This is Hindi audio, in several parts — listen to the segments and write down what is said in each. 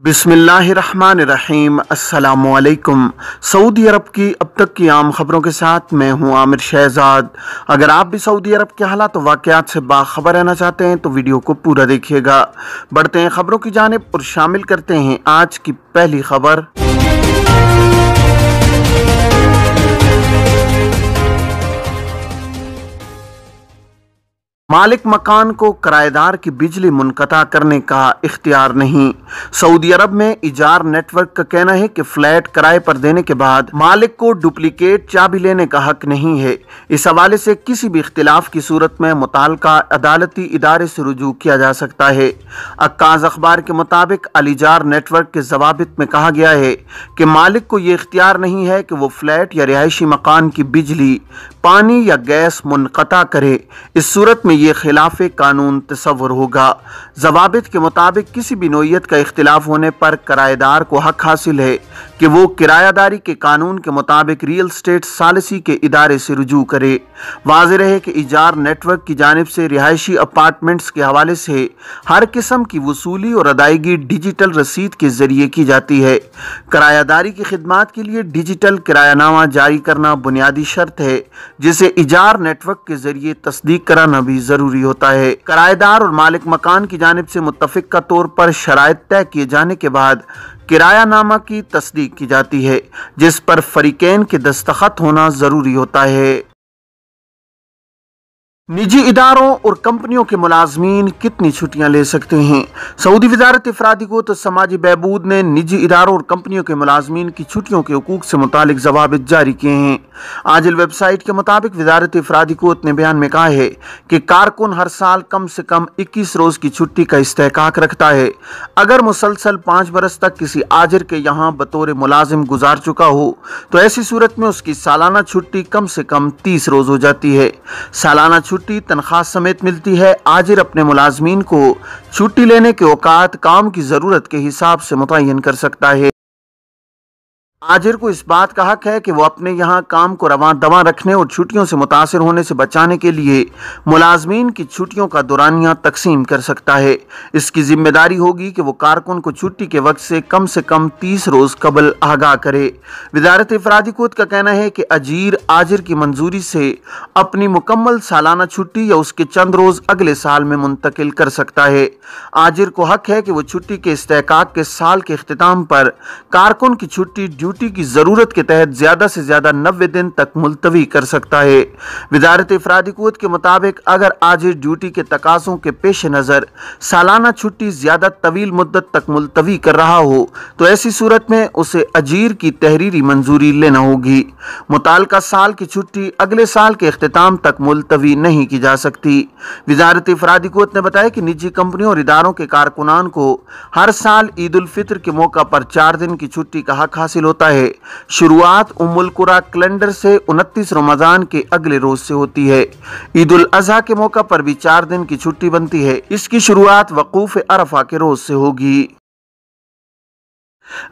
बिस्मिल्लाहिर्रहमानिर्रहीम। अस्सलामुअलैकुम। सऊदी अरब की अब तक की आम खबरों के साथ मैं हूं आमिर शहजाद। अगर आप भी सऊदी अरब के हालात और वाक़यात से बाखबर रहना चाहते हैं तो वीडियो को पूरा देखिएगा। बढ़ते हैं खबरों की जानिब और शामिल करते हैं आज की पहली खबर। मालिक मकान को किराएदार की बिजली मुनक़ता करने का इख्तियार नहीं। सऊदी अरब में इजार नेटवर्क का कहना है कि फ्लैट किराए पर देने के बाद मालिक को डुप्लीकेट चाबी लेने का हक नहीं है। इस हवाले से किसी भी इख्तिलाफ की सूरत में मुताल्लिका अदालती इदारे से रुजू किया जा सकता है। अक्काज़ अखबार के मुताबिक अल-इजार नेटवर्क के ज़वाबित में कहा गया है कि मालिक को ये इख्तियार नहीं है कि वो फ्लैट या रिहायशी मकान की बिजली, पानी या गैस मुनक़ता करे। इस सूरत में ये खिलाफ कानून तस्वुर होगा। ज़वाबित के मुताबिक किसी भी नोयत का इख्तिलाफ होने पर किराएदार को हक हासिल है कि वो किरायादारी के कानून के मुताबिक रियल स्टेट सालिसी के इदारे से रुजू करे। वाज़ेह रहे कि इजार नेटवर्क की जानिब से रिहायशी अपार्टमेंट्स के हवाले से हर किस्म की वसूली और अदायगी डिजिटल रसीद के जरिए की जाती है। किरायादारी की खिदमात के लिए डिजिटल किरायानामा जारी करना बुनियादी शर्त है, जिसे इजार नेटवर्क के जरिए तस्दीक कराना भी जरूरी होता है। किराएदार और मालिक मकान की जानिब से मुत्तफिक तौर पर शराइत तय किए जाने के बाद किरायानामा की तस्दीक की जाती है, जिस पर फरीकैन के दस्तखत होना जरूरी होता है। निजी इदारों और कंपनियों के मुलाजमीन कितनी छुट्टियां ले सकते हैं? सऊदी वजारत अफरादी को तो समाजी बहबूद ने निजी इदारों और कंपनियों के मुलाजमीन की छुट्टियों के हुकूक से मुतालिक ज़वाबित जारी किए हैं। आजिल वेबसाइट के मुताबिक वजारत अफरादी को अपने बयान में कहा है कि कारकुन हर साल कम से कम 21 रोज़ की छुट्टी का इस्तेहकाक रखता है। अगर मुसलसल 5 बरस तक किसी आजिर के यहाँ बतौर मुलाजिम गुजार चुका हो तो ऐसी सूरत में उसकी सालाना छुट्टी कम से कम 30 रोज़ हो जाती है। सालाना छुट्टी तनख्वाह समेत मिलती है। आजिर अपने मुलाजमीन को छुट्टी लेने के औकात काम की जरूरत के हिसाब से मुतय्यन कर सकता है। आजिर को इस बात का हक है कि वो अपने यहाँ काम को रवां दवां रखने और छुट्टियों से मुतासिर होने से बचाने के लिए मुलाजमीन की छुट्टियों का दौरानिया तकसीम कर सकता है। इसकी जिम्मेदारी होगी कि वो कारकुन को छुट्टी के वक्त से कम 30 रोज़ कबल आगाह करे। वजारत अफरादी कोत का कहना है कि अजीर आजिर की मंजूरी से अपनी मुकम्मल सालाना छुट्टी या उसके चंद रोज़ अगले साल में मुंतकिल कर सकता है। आजिर को हक है कि वो छुट्टी के इस्तेहकाक के साल के अख्तिताम पर कारकुन की छुट्टी ड्यूटी की जरूरत के तहत ज्यादा से ज्यादा 90 दिन तक मुलतवी कर सकता है। वजारत अफरादी कोत के मुताबिक अगर आजिर ड्यूटी के तकाज़ों के पेश नज़र सालाना छुट्टी ज्यादा तवील मुद्दत तक मुलतवी कर रहा हो तो ऐसी सूरत में उसे अजीर की तहरीरी मंजूरी लेना होगी। मुताल्लिका साल की छुट्टी अगले साल के अख्तिताम तक मुलतवी नहीं की जा सकती। वजारत अफरादी कोत ने बताया कि निजी कंपनियों और इदारों के कारकुनान को हर साल ईद उल फित्र के मौका पर 4 दिन की छुट्टी का हक हासिल होता है। शुरुआत उम्मुल कुरा कैलेंडर से 29 रमजान के अगले रोज से होती है। ईद उल अजहा के मौका पर भी 4 दिन की छुट्टी बनती है। इसकी शुरुआत वकूफ अरफा के रोज से होगी।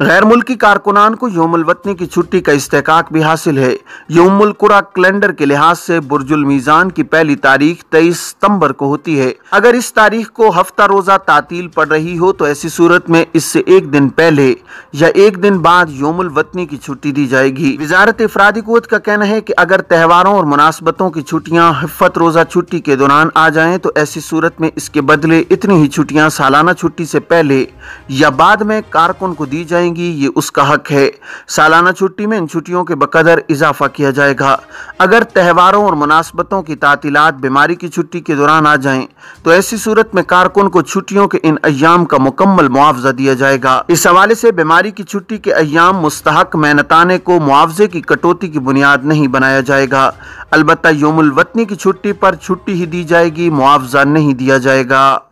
गैर मुल्की कारकुनान को यौमुल वतनी की छुट्टी का इस्तेहकाक भी हासिल है। यौमुल कुरा कैलेंडर के लिहाज से बुर्जुल मीज़ान की पहली तारीख 23 सितंबर को होती है। अगर इस तारीख को हफ्ता रोजा तातील पड़ रही हो तो ऐसी सूरत में इससे एक दिन पहले या एक दिन बाद यौमुल वतनी की छुट्टी दी जाएगी। वजारत अफरादी कोत का कहना है कि अगर त्योहारों और मुनासबतों की छुट्टियां हिफ़्फ़त रोजा छुट्टी के दौरान आ जाएं तो ऐसी सूरत में इसके बदले इतनी ही छुट्टियां सालाना छुट्टी से पहले या बाद में कारकुन को दी जाएंगी। ये उसका हक है। सालाना छुट्टी में इन छुट्टियों के बकदर इजाफा किया जाएगा। अगर त्योहारों और मुनासबतों की तातीलात बीमारी की छुट्टी के दौरान आ जाएं तो ऐसी सूरत में कारकुन को छुट्टियों के इन अय्याम का मुकम्मल मुआवजा दिया जाएगा। इस हवाले से बीमारी की छुट्टी के अय्याम मुस्तहक मेहनताने को मुआवजे की कटौती की बुनियाद नहीं बनाया जाएगा। अलबत्ता यौमुल वतनी की छुट्टी पर छुट्टी ही दी जाएगी, मुआवजा नहीं दिया जाएगा।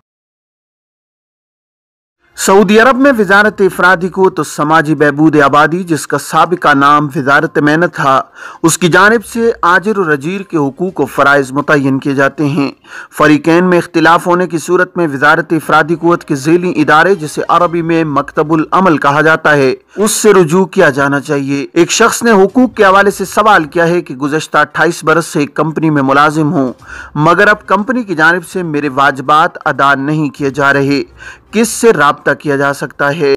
सऊदी अरब में वजारत अफरादी को तो समाजी बहबूद आबादी, जिसका साबिका नाम वजारत मेहनत था, उसकी जानिब से आजिर और अजीर के हुकूक और फ़राइज़ मुतय्यन किए जाते हैं। फरीकैन में इख्तिलाफ होने की सूरत में वजारत अफरादी क़ुव्वत के ज़ेली इदारे, जिसे अरबी में मकतबुल अमल कहा जाता है, उससे रुजू किया जाना चाहिए। एक शख्स ने हुकूक के हवाले से सवाल किया है कि गुज़श्ता 28 बरस से एक कंपनी में मुलाजिम हूँ, मगर अब कंपनी की जानिब से मेरे वाजिबात अदा नहीं किए जा रहे, किस से राब्ता किया जा सकता है?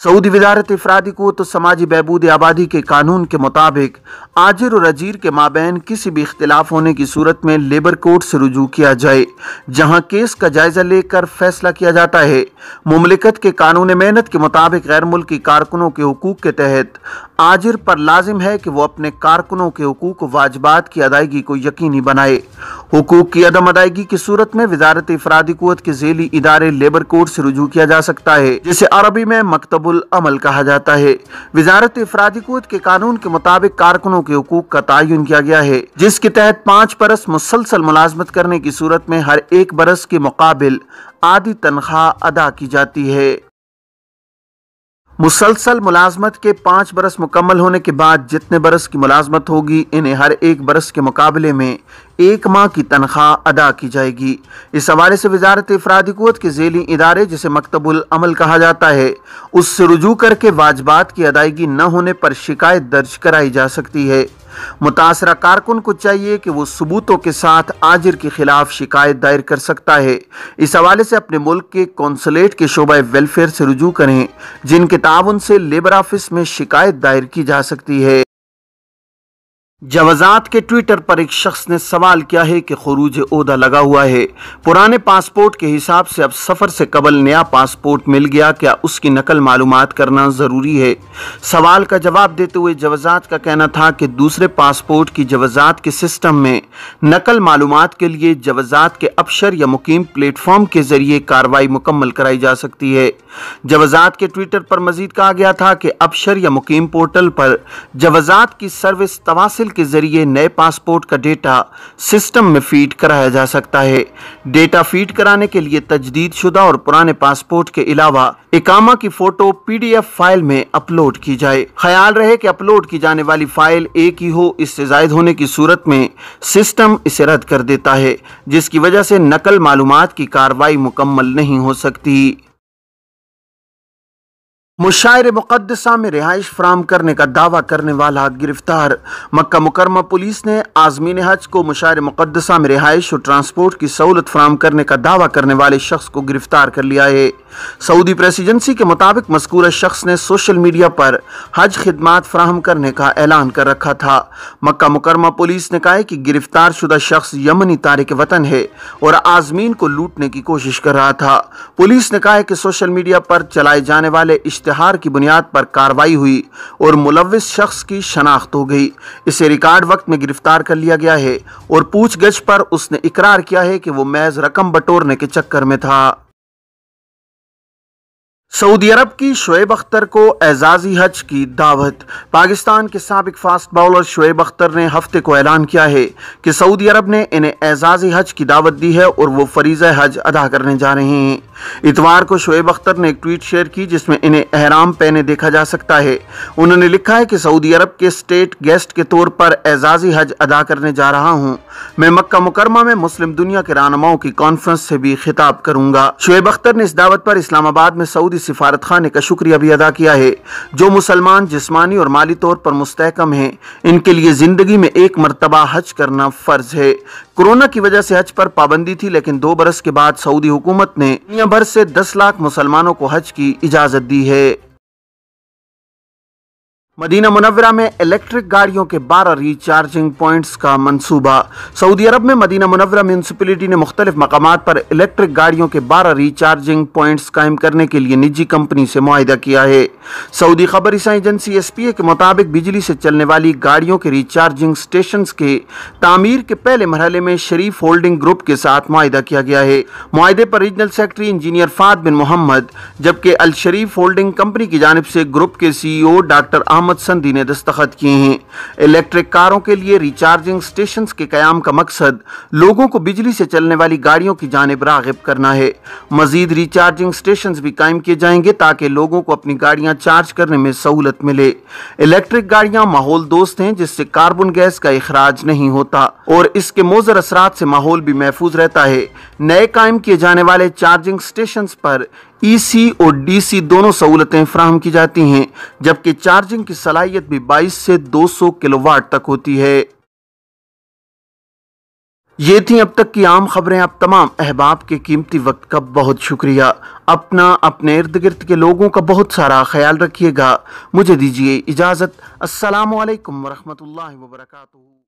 सऊदी वजारत इफरादी को तो समाजी बहबूद आबादी के कानून के मुताबिक आजिर और अजीर के माबैन किसी भी इख्तिलाफ होने की सूरत में लेबर कोर्ट से रुजू किया जाए, जहां केस का जायजा लेकर फैसला किया जाता है। मुमलिकत के कानून मेहनत के मुताबिक गैर मुल्की कारकुनों के हुकूक के तहत आजिर पर लाजिम है कि वो अपने कारकुनों के हुकूक व वाजबात की अदायगी को यकीनी बनाए। हुकूक की अदम अदायगी की सूरत में वजारत इफरादी कुव्वत के झेली इदारे लेबर कोर्ट से रुजू किया जा सकता है, जिसे अरबी में मकतबुल अमल कहा जाता है। वजारत इफरादी कुव्वत के कानून के मुताबिक कारकुनों के हुकूक का तयन किया गया है, जिसके तहत 5 बरस मुसलसल मुलाजमत करने की सूरत में हर 1 बरस के मुकाबिल आधी तनख्वाह अदा की जाती है। मुसलसल मुलाजमत के 5 बरस मुकम्मल होने के बाद जितने बरस की मुलाजमत होगी, इन्हें हर 1 बरस के मुकाबले में 1 माह की तनख्वाह अदा की जाएगी। इस हवाले से वजारत इफरादी कुव्वत के झेली इदारे, जिसे मकतबुल अमल कहा जाता है, उससे रुजू करके वाजबात की अदायगी न होने पर शिकायत दर्ज कराई जा सकती है। मुतासरा कारकुन को चाहिए कि वो सबूतों के साथ आजिर के खिलाफ शिकायत दायर कर सकता है। इस हवाले से अपने मुल्क के कौंसलेट के शोबा वेलफेयर से रुजू करें, जिनके ताउन से लेबर ऑफिस में शिकायत दायर की जा सकती है। जवाजात के ट्विटर पर एक शख्स ने सवाल किया है कि खरूज ओहदा लगा हुआ है, पुराने पासपोर्ट के हिसाब से अब सफ़र से कबल नया पासपोर्ट मिल गया, क्या उसकी नकल मालूमात करना ज़रूरी है? सवाल का जवाब देते हुए जवाजात का कहना था कि दूसरे पासपोर्ट की जवाजात के सिस्टम में नकल मालूमात के लिए जवाजात के अबशर या मुकीम प्लेटफॉर्म के जरिए कार्रवाई मुकम्मल कराई जा सकती है। जवाजात के ट्विटर पर मजीद कहा गया था कि अबशर या मुकीम पोर्टल पर जवाजात की सर्विस तवासिल के जरिए नए पासपोर्ट का डेटा सिस्टम में फीड कराया जा सकता है। डेटा फीड कराने के लिए तजदीद शुदा और पुराने पासपोर्ट के अलावा इकामा की फोटो PDF फाइल में अपलोड की जाए। ख्याल रहे कि अपलोड की जाने वाली फाइल एक ही हो, इससे जायद होने की सूरत में सिस्टम इसे रद्द कर देता है, जिसकी वजह से नकल मालूमात की कार्रवाई मुकम्मल नहीं हो सकती। मुशायर मुक़द्दसा में रिहाइश फराम करने का दावा करने वाला गिरफ्तार। मक्का मुकरमा पुलिस ने आज़मीन हज को मुशायर मुक़द्दसा में रिहाइश और ट्रांसपोर्ट की सहूलत फराम करने का दावा करने वाले शख्स को गिरफ्तार कर लिया है। सऊदी प्रेस एजेंसी के मुताबिक मज़कूरा शख्स ने सोशल मीडिया पर हज खिदमात फराहम करने का ऐलान कर रखा था। मक्का मुकरमा पुलिस ने कहा है कि गिरफ्तार शुदा शख्स यमनी तारिक वतन है और आज़मीन को लूटने की कोशिश कर रहा था। पुलिस ने कहा है कि सोशल मीडिया पर चलाए जाने वाले इश्तिहार की बुनियाद पर कार्रवाई हुई और मुलव्विस शख्स की शनाख्त हो गई। इसे रिकॉर्ड वक्त में गिरफ्तार कर लिया गया है और पूछगछ पर उसने इकरार किया है कि वो महज रकम बटोरने के चक्कर में था। सऊदी अरब की शोएब अख्तर को एजाजी हज की दावत। पाकिस्तान के साबिक फास्ट बॉलर शोएब अख्तर ने हफ्ते को ऐलान किया है कि सऊदी अरब ने इन्हें एजाजी हज की दावत दी है और वो फरीज़ा हज अदा करने जा रहे हैं। इतवार को शोएब अख्तर ने एक ट्वीट शेयर की जिसमें इन्हें एहराम पहने देखा जा सकता है। उन्होंने लिखा है कि सऊदी अरब के स्टेट गेस्ट के तौर पर एजाजी हज अदा करने जा रहा हूँ। मैं मक्का मुकरमा में मुस्लिम दुनिया के रहनुमाओं की कॉन्फ्रेंस से भी खिताब करूंगा। शोएब अख्तर ने इस दावत पर इस्लामाबाद में सऊदी सिफारत खाने का शुक्रिया भी अदा किया है। जो मुसलमान जिस्मानी और माली तौर पर मुस्तहकम हैं, इनके लिए जिंदगी में एक मरतबा हज करना फर्ज है। कोरोना की वजह से हज पर पाबंदी थी, लेकिन 2 बरस के बाद सऊदी हुकूमत ने दुनिया भर से 10 लाख मुसलमानों को हज की इजाजत दी है। मदीना मुनव्वरा में इलेक्ट्रिक गाड़ियों के 12 रिचार्जिंग पॉइंट्स का मंसूबा। सऊदी अरब में मदीना मुनव्वरा म्यूनसिपलिटी ने मुख्तलिफ मकामात पर इलेक्ट्रिक गाड़ियों के 12 रिचार्जिंग पॉइंट्स कायम करने के लिए निजी कंपनी से मुआहिदा किया है। सऊदी खबर रिसाई एजेंसी SPA के मुताबिक बिजली से चलने वाली गाड़ियों के रिचार्जिंग स्टेशन के तामीर के पहले मरहले में शरीफ होल्डिंग ग्रुप के साथ मुआहिदा किया गया है। मुआहिदे पर रीजनल सेक्रेटरी इंजीनियर फाद बिन मोहम्मद, जबकि अल शरीफ होल्डिंग कंपनी की जानिब से ग्रुप के CEO डॉक्टर अहमद संदी ने दस्तखत किए हैं। इलेक्ट्रिक कारों के लिए रिचार्जिंग स्टेशंस के कयाम का मकसद लोगों को बिजली से चलने वाली गाड़ियों की जानिब राग़िब करना है। मजीद रिचार्जिंग स्टेशंस भी कायम किए जाएंगे ताकि लोगों को अपनी गाड़ियां चार्ज करने में सहूलत मिले। इलेक्ट्रिक गाड़ियां माहौल दोस्त हैं, जिससे कार्बन गैस का इखराज नहीं होता और इसके मुज़र असरात से माहौल भी महफूज रहता है। नए कायम किए जाने वाले चार्जिंग स्टेशंस पर EC और DC दोनों सहूलतें फराहम की जाती हैं, जबकि चार्जिंग की सलाहियत भी 22 से 200 किलोवाट तक होती है। ये थी अब तक की आम खबरें। आप तमाम अहबाब के कीमती वक्त का बहुत शुक्रिया। अपना, अपने इर्द गिर्द के लोगों का बहुत सारा ख्याल रखिएगा। मुझे दीजिए इजाज़त। अस्सलामु अलैकुम वरहमतुल्लाहि वबरकातुहू।